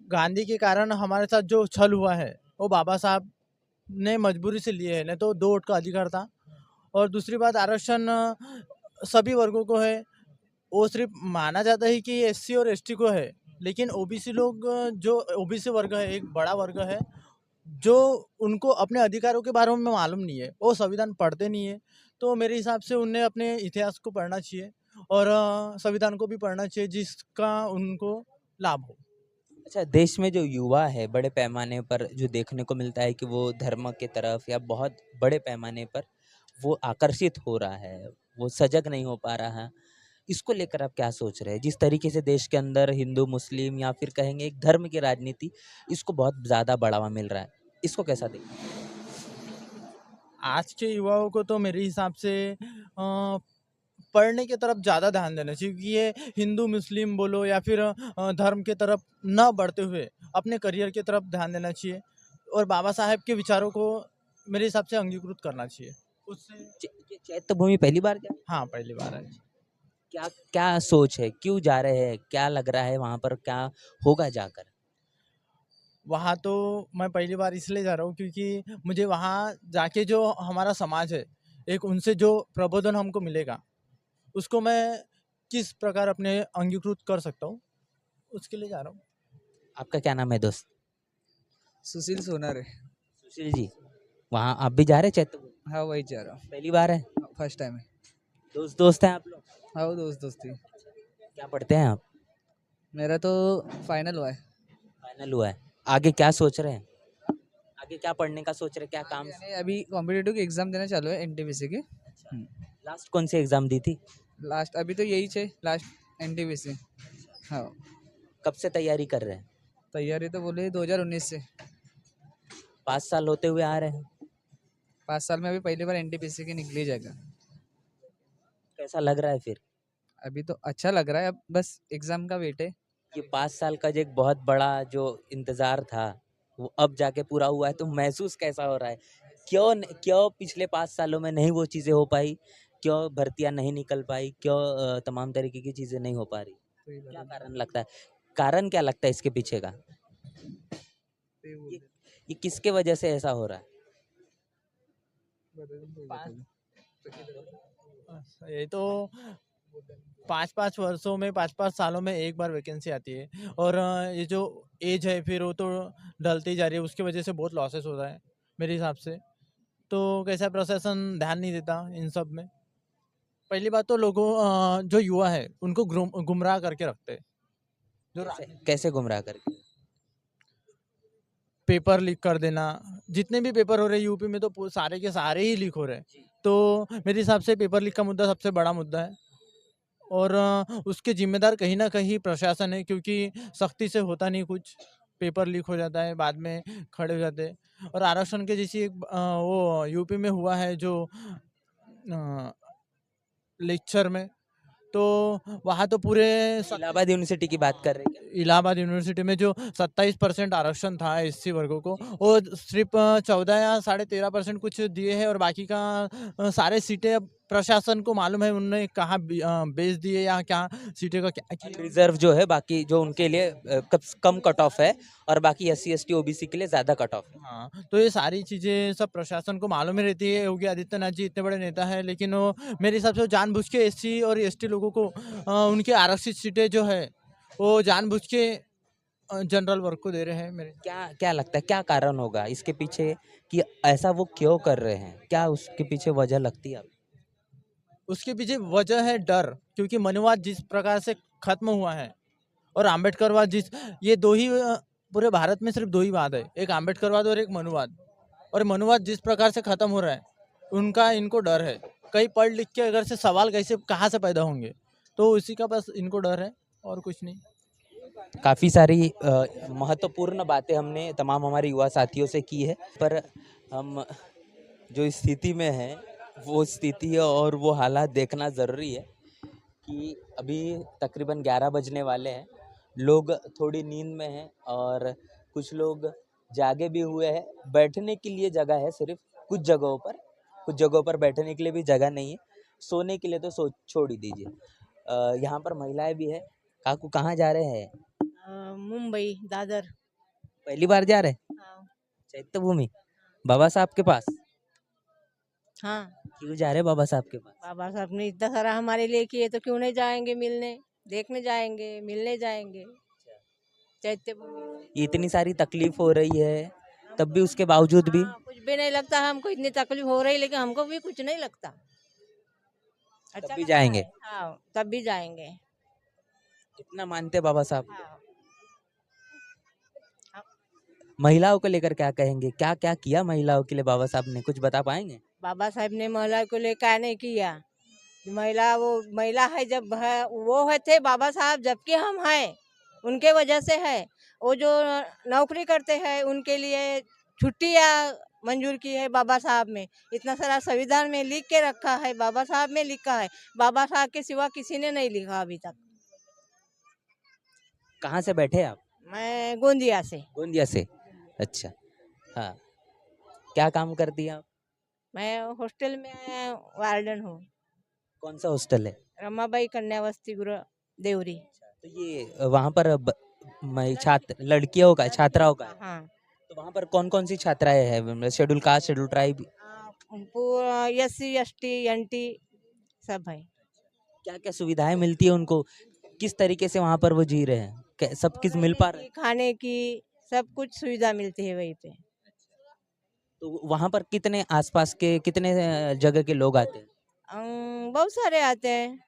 गांधी के कारण हमारे साथ जो छल हुआ है वो बाबा साहब ने मजबूरी से लिए है, नहीं तो 2 वोट का अधिकार था। और दूसरी बात, आरक्षण सभी वर्गों को है। वो सिर्फ माना जाता है कि एससी और एसटी को है, लेकिन ओबीसी लोग, जो ओबीसी वर्ग है, एक बड़ा वर्ग है जो उनको अपने अधिकारों के बारे में मालूम नहीं है, वो संविधान पढ़ते नहीं है। तो मेरे हिसाब से उन्हें अपने इतिहास को पढ़ना चाहिए और संविधान को भी पढ़ना चाहिए, जिसका उनको लाभ हो। अच्छा, देश में जो युवा है बड़े पैमाने पर जो देखने को मिलता है कि वो धर्म के तरफ या बहुत बड़े पैमाने पर वो आकर्षित हो रहा है, वो सजग नहीं हो पा रहा है, इसको लेकर आप क्या सोच रहे हैं? जिस तरीके से देश के अंदर हिंदू मुस्लिम या फिर कहेंगे एक धर्म की राजनीति, इसको बहुत ज़्यादा बढ़ावा मिल रहा है, इसको कैसा देखते हैं? आज के युवाओं को तो मेरे हिसाब से पढ़ने की तरफ ज़्यादा ध्यान देना चाहिए, क्योंकि ये हिंदू मुस्लिम बोलो या फिर धर्म के तरफ न बढ़ते हुए अपने करियर की तरफ ध्यान देना चाहिए और बाबा साहेब के विचारों को मेरे हिसाब से अंगीकृत करना चाहिए। उससे ये चैत्य भूमि पहली बार जा? हाँ, पहली बार है। क्या क्या सोच है, क्यों जा रहे हैं, क्या लग रहा है वहाँ पर, क्या होगा जाकर? वहाँ तो मैं पहली बार इसलिए जा रहा हूँ क्योंकि मुझे वहाँ जाके जो हमारा समाज है, एक उनसे जो प्रबोधन हमको मिलेगा, उसको मैं किस प्रकार अपने अंगीकृत कर सकता हूँ, उसके लिए जा रहा हूँ। आपका क्या नाम है दोस्त? सुशील सोनार है। सुशील जी, वहाँ आप भी जा रहे हैं चैत्य भूमि? हाँ वही जा रहा हूँ, पहली बार है? फर्स्ट टाइम है। दोस्त हैं आप लोग? हाँ वो दोस्ती। क्या पढ़ते हैं आप? मेरा तो फाइनल हुआ है। फाइनल हुआ है। आगे क्या सोच रहे हैं? आगे क्या पढ़ने का सोच रहे हैं, क्या काम? यानी अभी कॉम्पिटिटिव की एग्जाम देना चालू है, एनटीपीसी की। लास्ट कौन सी एग्जाम दी थी? लास्ट अभी तो यही है, लास्ट एनटीपीसी। हाँ, कब से तैयारी कर रहे हैं? तैयारी तो बोले 2019 से। 5 साल होते हुए आ रहे हैं। 5 साल में अभी पहली बार एनटीपीसी की निकली जगह। कैसा लग रहा है फिर? अभी तो अच्छा लग रहा है, अब बस एग्जाम का वेट है। ये 5 साल का जो एक बहुत बड़ा जो इंतजार था वो अब जाके पूरा हुआ है, तो महसूस कैसा हो रहा है? क्यों पिछले 5 सालों में नहीं वो चीज़ें हो पाई? क्यों भर्तियां नहीं निकल पाई? क्यों तमाम तरीके की चीज़ें नहीं हो पा रही? क्या कारण लगता है? कारण क्या लगता है इसके पीछे का? ये किसके वजह से ऐसा हो रहा है? ये तो 5-5 वर्षों में 5-5 सालों में एक बार वैकेंसी आती है, और ये जो एज है फिर वो तो ढलती जा रही है, उसकी वजह से बहुत लॉसेस हो रहा है मेरे हिसाब से। तो कैसा प्रशासन ध्यान नहीं देता इन सब में। पहली बात तो लोगों जो युवा है उनको गुमराह करके रखते हैं। जो कैसे गुमराह करके? पेपर लीक कर देना, जितने भी पेपर हो रहे हैं यूपी में तो सारे के सारे ही लीक हो रहे हैं। तो मेरे हिसाब से पेपर लीक का मुद्दा सबसे बड़ा मुद्दा है, और उसके जिम्मेदार कहीं ना कहीं प्रशासन है, क्योंकि सख्ती से होता नहीं कुछ, पेपर लीक हो जाता है, बाद में खड़े हो जाते हैं। और आरक्षण के जैसी वो यूपी में हुआ है जो लेक्चर में, तो वहाँ तो पूरे इलाहाबाद यूनिवर्सिटी की बात कर रहे हैं? इलाहाबाद यूनिवर्सिटी में जो 27% आरक्षण था एससी वर्गों को, वो सिर्फ 14 या 13.5% कुछ दिए हैं, और बाकी का सारे सीटें अब प्रशासन को मालूम है उन्होंने कहाँ बेच दिए या क्या सीटें का क्या किया। रिजर्व जो है बाकी जो उनके लिए कम कट ऑफ है, और बाकी SC ST OBC के लिए ज्यादा कट ऑफ है। हाँ, तो ये सारी चीजें सब प्रशासन को मालूम ही रहती है। योगी आदित्यनाथ जी इतने बड़े नेता है, लेकिन वो मेरे हिसाब से वो जानबूझ के एससी और एसटी लोगों को उनके आरक्षित सीटें जो है वो जानबूझ के जनरल वर्ग को दे रहे हैं। मेरे क्या क्या लगता है क्या कारण होगा इसके पीछे कि ऐसा वो क्यों कर रहे हैं? क्या उसके पीछे वजह लगती है? उसके पीछे वजह है डर, क्योंकि मनुवाद जिस प्रकार से खत्म हुआ है और आम्बेडकरवाद ये दो ही पूरे भारत में सिर्फ दो ही वाद है, एक आम्बेडकरवाद और एक मनुवाद। और मनुवाद जिस प्रकार से खत्म हो रहा है उनका इनको डर है, कहीं पढ़ लिख के अगर से सवाल कैसे कहाँ से पैदा होंगे, तो उसी का बस इनको डर है और कुछ नहीं। काफ़ी सारी महत्वपूर्ण बातें हमने तमाम हमारे युवा साथियों से की है, पर हम जो स्थिति में हैं वो स्थिति और वो हालात देखना ज़रूरी है कि अभी तकरीबन 11 बजने वाले हैं, लोग थोड़ी नींद में हैं और कुछ लोग जागे भी हुए हैं। बैठने के लिए जगह है सिर्फ कुछ जगहों पर बैठने के लिए भी जगह नहीं है, सोने के लिए तो छोड़ ही दीजिए। यहाँ पर महिलाएं भी है। काकू कहाँ जा रहे हैं? मुंबई दादर। पहली बार जा रहे हैं हाँ। चैत्य भूमि बाबा साहब के पास? हाँ, क्यों जा रहे हैं बाबा साहब के पास? बाबा साहब ने इतना सारा हमारे लिए किए तो क्यों नहीं जाएंगे मिलने, देखने जाएंगे, मिलने जाएंगे चैत्य भूमि। इतनी सारी तकलीफ हो रही है तब भी उसके बावजूद भी हाँ, कुछ भी नहीं लगता हमको, इतनी तकलीफ हो रही लेकिन हमको भी कुछ नहीं लगता। अच्छा भी लगता जाएंगे? है। हाँ, तब भी जाएंगे। इतना मानते बाबा साहब। हाँ। महिलाओं को लेकर क्या कहेंगे? क्या क्या किया महिलाओं के लिए बाबा साहब ने, कुछ बता पाएंगे? बाबा साहब ने महिला को लेकर क्या नहीं किया। महिला है जब है वो है थे बाबा साहब, जबकि हम हैं उनके वजह से है। वो जो नौकरी करते हैं उनके लिए छुट्टियाँ मंजूर की है बाबा साहब में, इतना सारा संविधान में लिख के रखा है, बाबा साहब में लिखा है। बाबा साहब के सिवा किसी ने नहीं लिखा अभी तक। कहाँ से बैठे आप? मैं गोंदिया से। गोंदिया से? अच्छा, हाँ। क्या काम करती हैं आप? मैं हॉस्टल में वार्डन हूँ। कौन सा हॉस्टल है? रमाबाई कन्या वसति गृह देवरी। तो ये वहाँ पर लड़कियों का छात्राओं का है? हाँ। तो वहाँ पर कौन कौन सी छात्राएं हैं? Schedule caste, schedule tribe? SC ST NT सब है। क्या क्या सुविधाएं मिलती है उनको? किस तरीके से वहाँ पर वो जी रहे हैं? सब किस मिल पा रहा है? खाने की सब कुछ सुविधा मिलती है वहीं पे। तो वहाँ पर कितने आसपास के कितने जगह के लोग आते हैं? बहुत सारे आते हैं,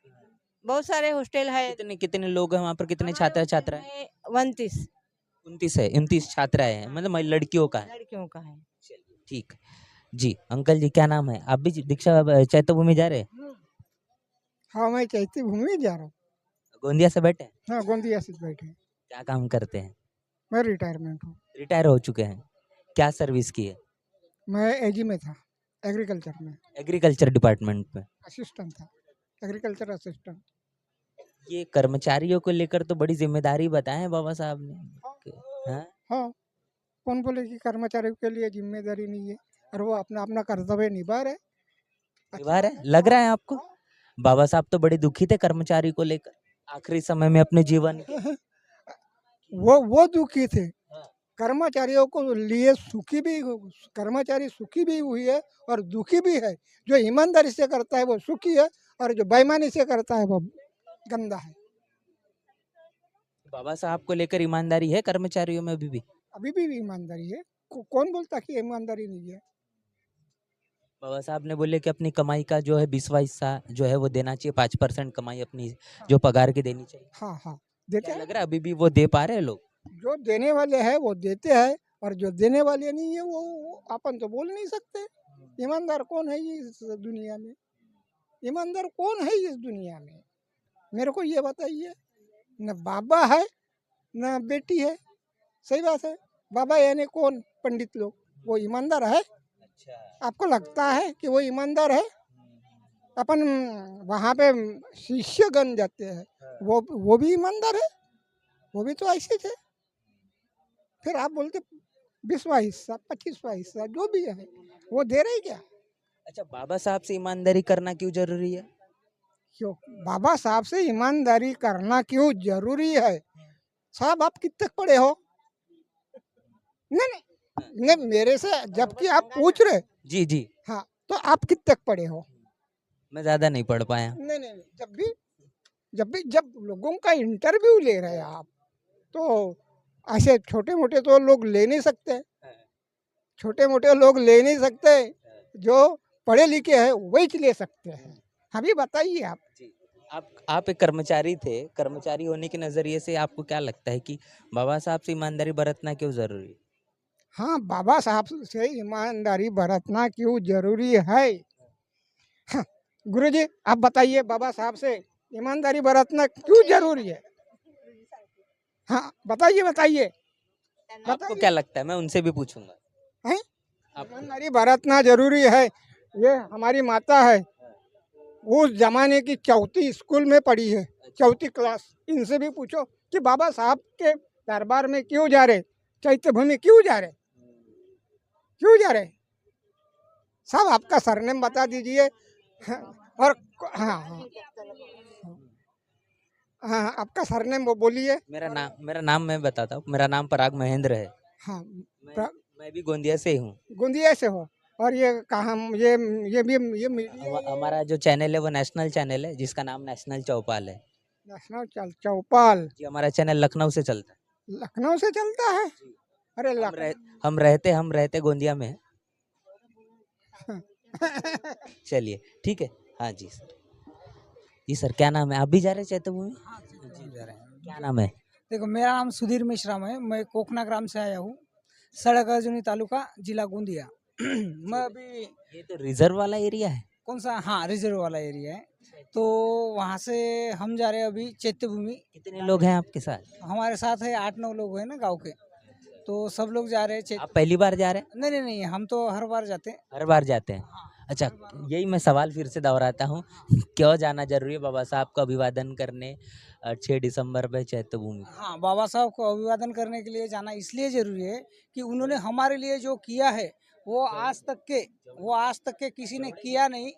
बहुत सारे हॉस्टल है। कितने कितने लोग हैं वहाँ पर? कितने छात्र छात्रा? 29 है 29 छात्राएं हैं, मतलब लड़कियों का है? लड़कियों का है। ठीक जी। अंकल जी क्या नाम है? आप भी दीक्षा चैत्य भूमि जा रहे हैं? हाँ, मैं चैत्य भूमि जा रहा हूँ। गोंदिया से बैठे हैं? हाँ गोंदिया से बैठे हैं। क्या काम करते हैं? मैं रिटायरमेंट हूँ। रिटायर हो चुके हैं। क्या सर्विस की है? मैं एजी में था, एग्रीकल्चर में एग्रीकल्चर डिपार्टमेंट में। असिस्टेंट था, एग्रीकल्चर असिस्टेंट। ये कर्मचारियों को लेकर तो बड़ी जिम्मेदारी बताए हैं बाबा साहब ने। हाँ? हाँ, कौन बोले कि कर्मचारियों के लिए जिम्मेदारी नहीं है, और वो अपना अपना कर्तव्य निभा रहे। निभा रहे हैं? लग रहा है आपको? बाबा साहब तो बड़े दुखी थे कर्मचारी को लेकर आखिरी समय में अपने जीवन के। वो दुखी थे, कर्मचारियों को लिए सुखी भी, कर्मचारी सुखी भी हुई है और दुखी भी है। जो ईमानदारी से करता है वो सुखी है, और जो बेईमानी से करता है वो गंदा है। बाबा साहब को लेकर ईमानदारी है कर्मचारियों में अभी भी? अभी भी ईमानदारी है, कौन बोलता कि ईमानदारी नहीं है। बाबा साहब ने बोले कि अपनी कमाई का जो है 20वां हिस्सा जो है वो देना चाहिए, 5% कमाई अपनी जो पगार की देनी चाहिए। हाँ हाँ, देते क्या हैं। लग रहा है अभी भी वो दे पा रहे हैं लोग? जो देने वाले हैं वो देते हैं, और जो देने वाले नहीं है वो अपन तो बोल नहीं सकते। ईमानदार कौन है इस दुनिया में? ईमानदार कौन है इस दुनिया में? मेरे को ये बताइए। न बाबा है न बेटी है। सही बात है। बाबा यानी कौन? पंडित लोग। वो ईमानदार है? आपको लगता है कि वो ईमानदार है? अपन वहाँ पे शिष्यगण जाते हैं, वो भी ईमानदार है? वो भी तो ऐसे थे। फिर आप बोलते 20वां हिस्सा, 25वां हिस्सा, जो भी है वो दे रहे क्या? अच्छा, बाबा साहब से ईमानदारी करना क्यों जरूरी है? क्यों बाबा साहब से ईमानदारी करना क्यों जरूरी है? साहब आप कितने तक पढ़े हो? नहीं, मेरे से जबकि आप पूछ रहे। जी जी। हाँ, तो आप कितने तक पढ़े हो? मैं ज्यादा नहीं पढ़ पाया। नहीं, जब लोगों का इंटरव्यू ले रहे हैं आप, तो ऐसे छोटे मोटे तो लोग ले नहीं सकते। छोटे मोटे लोग ले नहीं सकते, जो पढ़े लिखे हैं वही ले सकते हैं। अभी बताइए आप एक कर्मचारी थे, कर्मचारी होने के नजरिए से आपको क्या लगता है कि बाबा साहब से ईमानदारी बरतना क्यों जरूरी है? हाँ, बाबा साहब से ईमानदारी बरतना क्यों जरूरी है? हाँ, गुरुजी आप बताइए बाबा साहब से ईमानदारी बरतना क्यों जरूरी है? हाँ बताइए। आपको क्या लगता है? मैं उनसे भी पूछूंगा। हैं? ईमानदारी बरतना जरूरी है। ये हमारी माता है, उस जमाने की 4थी स्कूल में पढ़ी है, 4थी क्लास। इनसे भी पूछो कि बाबा साहब के दरबार में क्यों जा रहे, चैत्य भूमि क्यों जा रहे? साहब आपका सरनेम बता दीजिए। और हाँ, आपका सरनेम वो बोलिए। मेरा नाम मैं बताता हूँ। मेरा नाम पराग महेंद्र है। हाँ, मैं भी गोंदिया से ही हूँ। गोंदिया से हो। और ये कहाँ, ये हमारा जो चैनल है वो नेशनल चैनल है, जिसका नाम नेशनल चौपाल है। नेशनल चौपाल जी, हमारा चैनल लखनऊ से चलता है। लखनऊ से चलता है? अरे हम रहते गोंदिया में हैं। चलिए ठीक है। हाँ जी सर। जी सर, क्या नाम है? आप भी जा रहे हैं चैत्य भूमि? जी जा रहे हैं। क्या नाम है? देखो मेरा नाम सुधीर मिश्राम है। मैं कोकना ग्राम से आया हूँ, सड़क अर्जुनी तालुका, जिला गोंदिया। मैं अभी ये तो रिजर्व वाला एरिया है। कौन सा? हाँ, रिजर्व वाला एरिया है। तो वहाँ से हम जा रहे हैं अभी चैत्य भूमि। कितने लोग हैं आपके साथ? हमारे साथ है 8-9 लोग हैं ना गांव के, तो सब लोग जा रहे हैं। आप पहली बार जा रहे हैं? नहीं, हम तो हर बार जाते हैं। हर बार जाते हैं? अच्छा, यही मैं सवाल फिर से दोहराता हूँ, क्यों जाना जरूरी है बाबा साहब को अभिवादन करने 6 दिसंबर में चैत्य भूमि? हाँ, बाबा साहब को अभिवादन करने के लिए जाना इसलिए जरूरी है कि उन्होंने हमारे लिए जो किया है वो आज तक के किसी ने किया नहीं,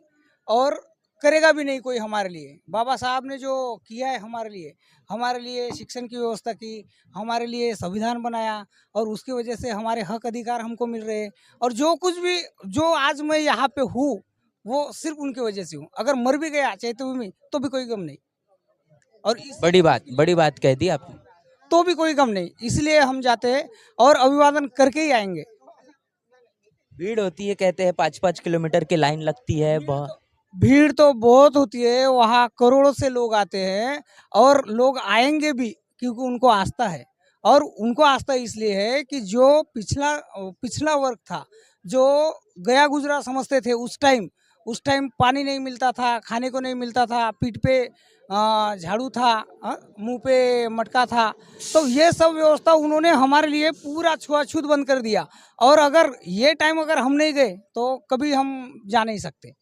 और करेगा भी नहीं कोई हमारे लिए। बाबा साहब ने जो किया है हमारे लिए शिक्षण की व्यवस्था की, हमारे लिए संविधान बनाया, और उसकी वजह से हमारे हक अधिकार हमको मिल रहे हैं। और जो कुछ भी, जो आज मैं यहाँ पे हूँ, वो सिर्फ उनकी वजह से हूँ। अगर मर भी गया चैत्य भूमि तो भी कोई गम नहीं, और बड़ी बात कह दी आपने। तो भी कोई गम नहीं, इसलिए हम जाते हैं और अभिवादन करके ही आएंगे। भीड़ होती है, कहते हैं 5-5 किलोमीटर की लाइन लगती है। भीड़ तो बहुत होती है, वहाँ करोड़ों से लोग आते हैं, और लोग आएंगे भी क्योंकि उनको आस्था है। और उनको आस्था इसलिए है कि जो पिछला वर्ग था, जो गया गुजरा समझते थे उस टाइम, उस टाइम पानी नहीं मिलता था, खाने को नहीं मिलता था, पीठ पे झाड़ू था, मुंह पे मटका था। तो ये सब व्यवस्था उन्होंने हमारे लिए पूरा छुआछूत बंद कर दिया। और अगर ये टाइम अगर हम नहीं गए तो कभी हम जा नहीं सकते।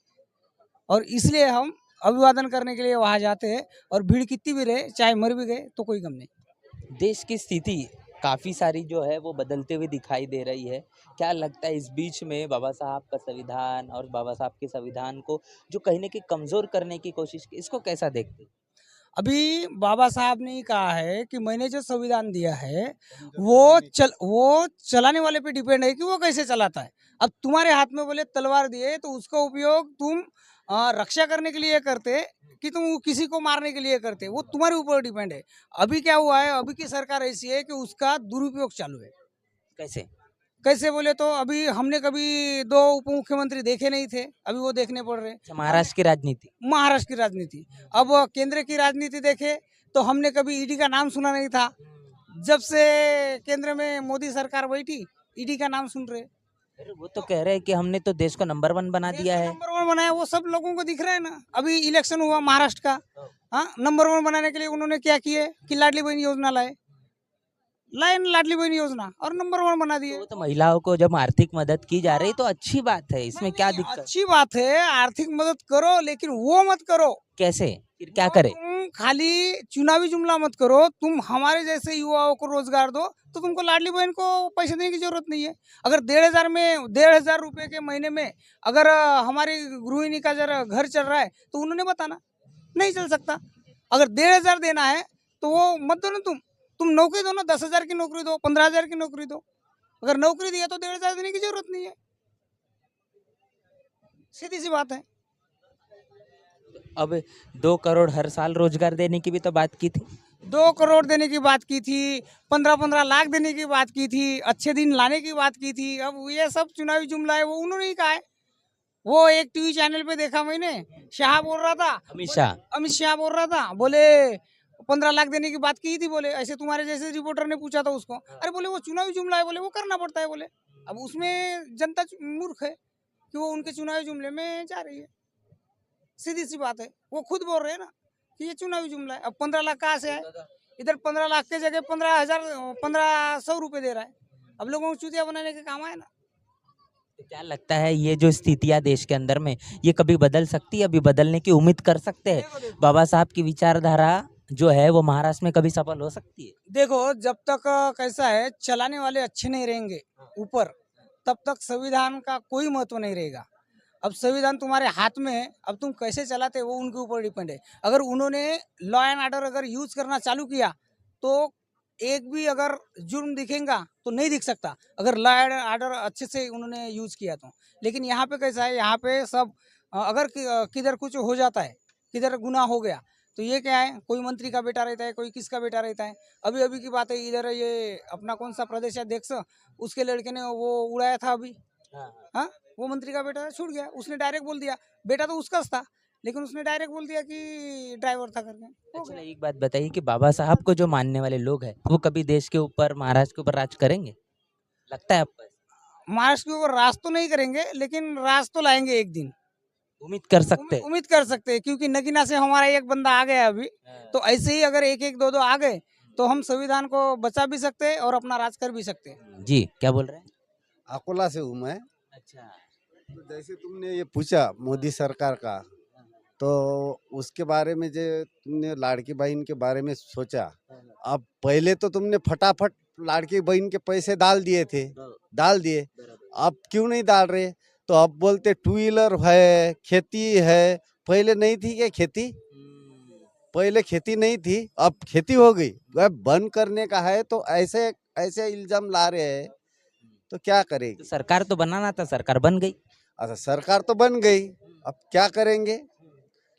और इसलिए हम अभिवादन करने के लिए वहाँ जाते हैं, और भीड़ कितनी भी रहे, चाहे मर भी गए तो कोई गम नहीं। देश की स्थिति काफ़ी सारी जो है वो बदलते हुए दिखाई दे रही है। क्या लगता है इस बीच में बाबा साहब का संविधान और बाबा साहब के संविधान को जो कहीं न कहीं कमज़ोर करने की कोशिश की, इसको कैसा देखते हैं? अभी बाबा साहब ने कहा है कि मैंने जो संविधान दिया है वो चलाने वाले पे डिपेंड है कि वो कैसे चलाता है। अब तुम्हारे हाथ में बोले तलवार दिए तो उसका उपयोग तुम रक्षा करने के लिए करते कि तुम किसी को मारने के लिए करते, वो तुम्हारे ऊपर डिपेंड है। अभी क्या हुआ है, अभी की सरकार ऐसी है कि उसका दुरुपयोग चालू है। कैसे? कैसे बोले तो अभी हमने कभी 2 उप मुख्यमंत्री देखे नहीं थे, अभी वो देखने पड़ रहे। अच्छा, महाराष्ट्र की राजनीति। महाराष्ट्र की राजनीति, अब केंद्र की राजनीति देखे तो हमने कभी ईडी का नाम सुना नहीं था। जब से केंद्र में मोदी सरकार बैठी, ईडी का नाम सुन रहे। अरे वो तो कह रहे हैं कि हमने तो देश को नंबर 1 बना दिया है। नंबर 1 बनाया, वो सब लोगों को दिख रहा है ना। अभी इलेक्शन हुआ महाराष्ट्र का, हाँ, नंबर 1 बनाने के लिए उन्होंने क्या किए कि लाडली बहन योजना लाए लाडली बहन योजना, और नंबर 1 बना दिए। तो महिलाओं को जब आर्थिक मदद की जा रही तो अच्छी बात है, इसमें क्या दिक्कत? अच्छी बात है, आर्थिक मदद करो, लेकिन वो मत करो। कैसे? फिर क्या करे? तुम खाली चुनावी जुमला मत करो। तुम हमारे जैसे युवाओं को रोजगार दो, तो तुमको लाडली बहन को पैसे देने की जरूरत नहीं है। अगर 1,500 रुपए के महीने में अगर हमारी गृहिणी का जरा घर चल रहा है तो उन्होंने बताना, नहीं चल सकता। अगर 1,500 देना है तो वो मत दो ना। तुम नौकरी दो ना, 10,000 की नौकरी दो, 15,000 की नौकरी दो। अगर नौकरी दिया तो 1,500 देने की जरूरत नहीं है, सीधी सी बात है। अब 2 करोड़ हर साल रोजगार देने की भी तो बात की थी। 2 करोड़ देने की बात की थी, 15-15 लाख देने की बात की थी, अच्छे दिन लाने की बात की थी। अब ये सब चुनावी जुमला है, वो उन्होंने ही कहा है। वो एक टीवी चैनल पे देखा मैंने, शाह बोल रहा था, अमित शाह बोल रहा था, बोले 15 लाख देने की बात की थी। बोले ऐसे तुम्हारे जैसे रिपोर्टर ने पूछा था उसको, अरे बोले वो चुनावी जुमला है, बोले वो करना पड़ता है। बोले अब उसमें जनता मूर्ख है कि वो उनके चुनावी जुमले में जा रही है, सीधी सी बात है। वो खुद बोल रहे हैं ना कि ये चुनावी जुमला है। अब 15 लाख कहाँ से आए? इधर 15 लाख के जगह 15,100 रुपए दे रहा है। अब लोगों को चूतिया बनाने के काम आए ना। तो क्या लगता है ये जो स्थितियां देश के अंदर में ये कभी बदल सकती है? अभी बदलने की उम्मीद कर सकते हैं? बाबा साहब की विचारधारा जो है वो महाराष्ट्र में कभी सफल हो सकती है? देखो, जब तक कैसा है, चलाने वाले अच्छे नहीं रहेंगे ऊपर, तब तक संविधान का कोई महत्व नहीं रहेगा। अब संविधान तुम्हारे हाथ में है, अब तुम कैसे चलाते वो उनके ऊपर डिपेंड है। अगर उन्होंने लॉ एंड ऑर्डर अगर यूज करना चालू किया तो एक भी अगर जुर्म दिखेगा तो नहीं दिख सकता, अगर लॉ एंड ऑर्डर अच्छे से उन्होंने यूज किया तो। लेकिन यहाँ पे कैसा है, यहाँ पे सब अगर किधर कुछ हो जाता है, किधर गुनाह हो गया तो ये क्या है, कोई मंत्री का बेटा रहता है, कोई किसका बेटा रहता है। अभी अभी की बात है, इधर ये अपना कौन सा प्रदेशाध्यक्ष, उसके लड़के ने वो उड़ाया था अभी, हाँ, वो मंत्री का बेटा छूट गया। उसने डायरेक्ट बोल दिया, बेटा तो उसका था, लेकिन उसने डायरेक्ट बोल दिया कि ड्राइवर था करके। अच्छा, एक बात बताइए कि बाबा साहब को जो मानने वाले लोग हैं वो कभी देश के ऊपर, महाराष्ट्र के ऊपर राज करेंगे? लगता है आपको? महाराष्ट्र के ऊपर राज तो नहीं करेंगे, लेकिन राज तो लाएंगे एक दिन, उम्मीद कर सकते हैं। उम्मीद कर सकते हैं। क्योंकि नगीना से हमारा एक बंदा आ गया अभी, तो ऐसे ही अगर एक 2 आ गए तो हम संविधान को बचा भी सकते हैं और अपना राज कर भी सकते हैं। जी, क्या बोल रहे हैं? अकोला से हूँ मैं। अच्छा, तो जैसे तुमने ये पूछा मोदी सरकार का, तो उसके बारे में जो तुमने लाड़की बहन के बारे में सोचा, अब पहले तो तुमने फटाफट लाड़की बहन के पैसे डाल दिए, अब क्यों नहीं डाल रहे? तो अब बोलते 2 व्हीलर है, खेती है। पहले नहीं थी क्या खेती? पहले खेती नहीं थी, अब खेती हो गई। अब बंद करने का है तो ऐसे ऐसे इल्जाम ला रहे हैं, तो क्या करेगी? तो सरकार तो बनाना था, सरकार बन गई। अच्छा, सरकार तो बन गई, अब क्या करेंगे?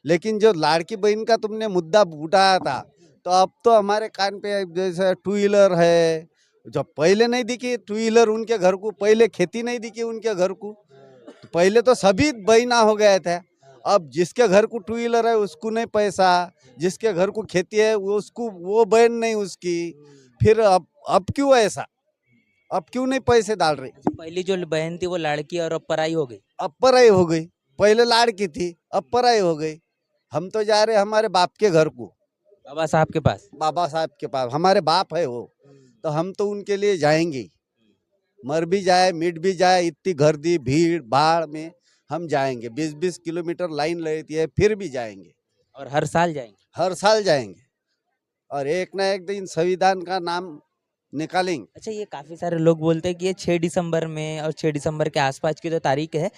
लेकिन जो लाड़की बहन का तुमने मुद्दा उठाया था, तो अब तो हमारे कान पे जैसे 2 व्हीलर है, जो पहले नहीं दिखी 2 व्हीलर उनके घर को, पहले खेती नहीं दिखी उनके घर को, तो पहले तो सभी बहना हो गया था। अब जिसके घर को 2 व्हीलर है उसको नहीं पैसा, जिसके घर को खेती है उसको वो बहन नहीं उसकी। फिर अब क्यों ऐसा? अब क्यों नहीं पैसे डाल रहे? पहली जो बहन थी वो लड़की और अब पराई हो गई। अब पराई हो गई, पहले लाड़की थी, अब पराई हो गई। हम तो जा रहे हमारे बाप के घर को, बाबा साहब के पास। बाबा साहब के पास। हमारे बाप है वो, तो हम तो उनके लिए जाएंगे ही। मर भी जाए मिट भी जाए, इतनी गर्दी भीड़ भाड़ में हम जाएंगे। 20-20 किलोमीटर लाइन लगती है, फिर भी जाएंगे। और हर साल जाएंगे। हर साल जाएंगे और एक ना एक दिन संविधान का नाम निकालेंगे। अच्छा, ये काफ़ी सारे लोग बोलते हैं कि ये 6 दिसंबर में और 6 दिसंबर के आसपास की जो तारीख है,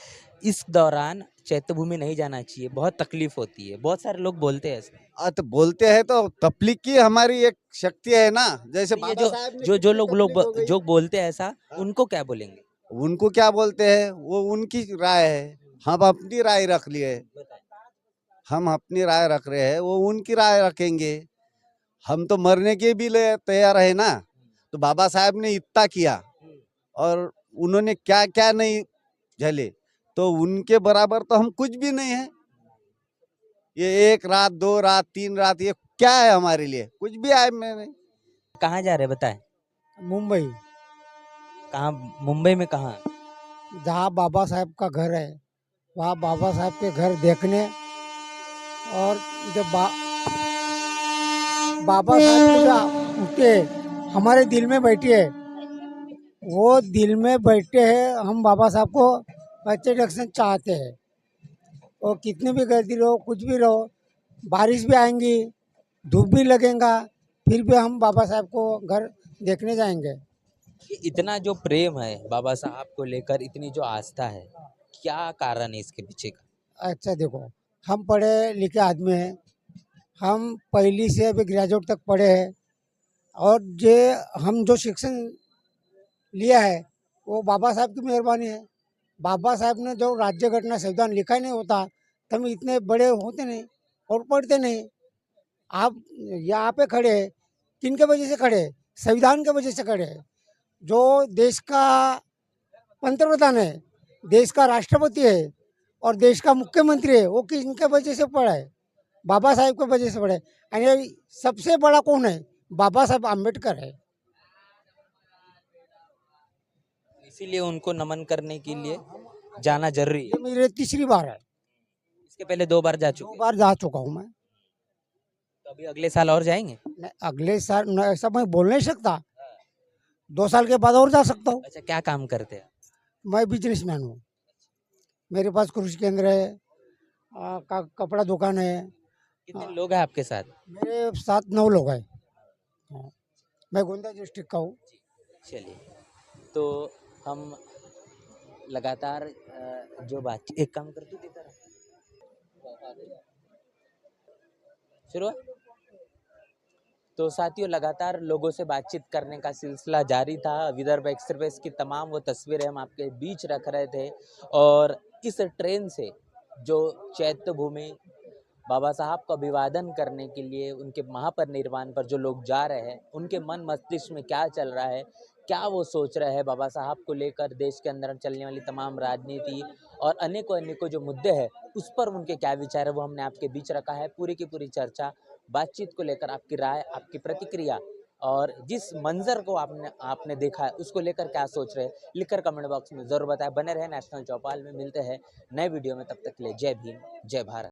इस दौरान चैत्य भूमि नहीं जाना चाहिए, बहुत तकलीफ होती है। बहुत सारे लोग बोलते हैं ऐसा। तो बोलते हैं तो तबलीग की हमारी एक शक्ति है ना, जैसे ये बाबा साहब ने जो जो लोग तबलीग हो गई। जो बोलते हैं ऐसा, उनको क्या बोलेंगे? उनको क्या बोलते हैं, वो उनकी राय है, हम अपनी राय रख लिए। हम अपनी राय रख रहे हैं, वो उनकी राय रखेंगे। हम तो मरने के भी लिए तैयार है ना। तो बाबा साहब ने इतना किया और उन्होंने क्या क्या नहीं झेले, तो उनके बराबर तो हम कुछ भी नहीं है। ये 1 रात 2 रात 3 रात ये क्या है हमारे लिए, कुछ भी है मैंने। कहाँ जा रहे हैं बताएं? मुंबई, कहाँ? मुंबई में कहाँ? जहाँ बाबा साहब का घर है, वहाँ बाबा साहब के घर देखने। और जब बाबा साहब जो उठे हमारे दिल में बैठे है, वो दिल में बैठे हैं। हम बाबा साहब को अच्छे ढंग से चाहते हैं। और कितनी भी गर्दी रहो, कुछ भी रहो, बारिश भी आएंगी, धूप भी लगेगा, फिर भी हम बाबा साहब को घर देखने जाएंगे। इतना जो प्रेम है बाबा साहब को लेकर, इतनी जो आस्था है, क्या कारण है इसके पीछे का? अच्छा देखो, हम पढ़े लिखे आदमी हैं, हम पहली से अभी ग्रेजुएट तक पढ़े हैं। और हम जो शिक्षण लिया है वो बाबा साहब की मेहरबानी है। बाबा साहब ने जो राज्य घटना संविधान लिखा ही नहीं होता तो हम इतने बड़े होते नहीं और पढ़ते नहीं। आप यहाँ पे खड़े हैं, किन के वजह से खड़े? संविधान के वजह से खड़े हैं। जो देश का पंतप्रधान है, देश का राष्ट्रपति है और देश का मुख्यमंत्री है, वो किनके वजह से पड़ा है? बाबा साहब के वजह से पड़ा है। यानी सबसे बड़ा कौन है? बाबा साहब आम्बेडकर है। इसीलिए उनको नमन करने के लिए जाना जरूरी है। ये मेरी 3री बार है। इसके पहले 2 बार जा 2 चुके। बार जा चुका हूँ मैं। तो अभी अगले साल और जाएंगे? अगले साल ऐसा मैं बोल नहीं सकता, 2 साल के बाद और जा सकता हूँ। अच्छा, क्या काम करते हैं? मैं बिजनेसमैन हूँ। मेरे पास कृषि केंद्र है, कपड़ा दुकान है। कितने लोग हैं आपके साथ? मेरे साथ 9 लोग हैं। मैं गोंदिया डिस्ट्रिक्ट का हूँ। चलिए, तो हम लगातार जो बात, एक काम करते देता रहा शुरुआत। तो साथियों, लगातार लोगों से बातचीत करने का सिलसिला जारी था। विदर्भ एक्सप्रेस की तमाम वो तस्वीरें हम आपके बीच रख रहे थे। और इस ट्रेन से जो चैत्य भूमि बाबा साहब का अभिवादन करने के लिए, उनके महापरिनिर्वाण पर जो लोग जा रहे हैं, उनके मन मस्तिष्क में क्या चल रहा है, क्या वो सोच रहे हैं बाबा साहब को लेकर, देश के अंदर चलने वाली तमाम राजनीति और अनेकों जो मुद्दे हैं, उस पर उनके क्या विचार है, वो हमने आपके बीच रखा है। पूरी की पूरी चर्चा, बातचीत को लेकर आपकी राय, आपकी प्रतिक्रिया और जिस मंजर को आपने देखा है, उसको लेकर क्या सोच रहे हैं, लिखकर कमेंट बॉक्स में ज़रूर बताएं। बने रहे नेशनल चौपाल में। मिलते हैं नए वीडियो में, तब तक के लिए जय भीम, जय भारत।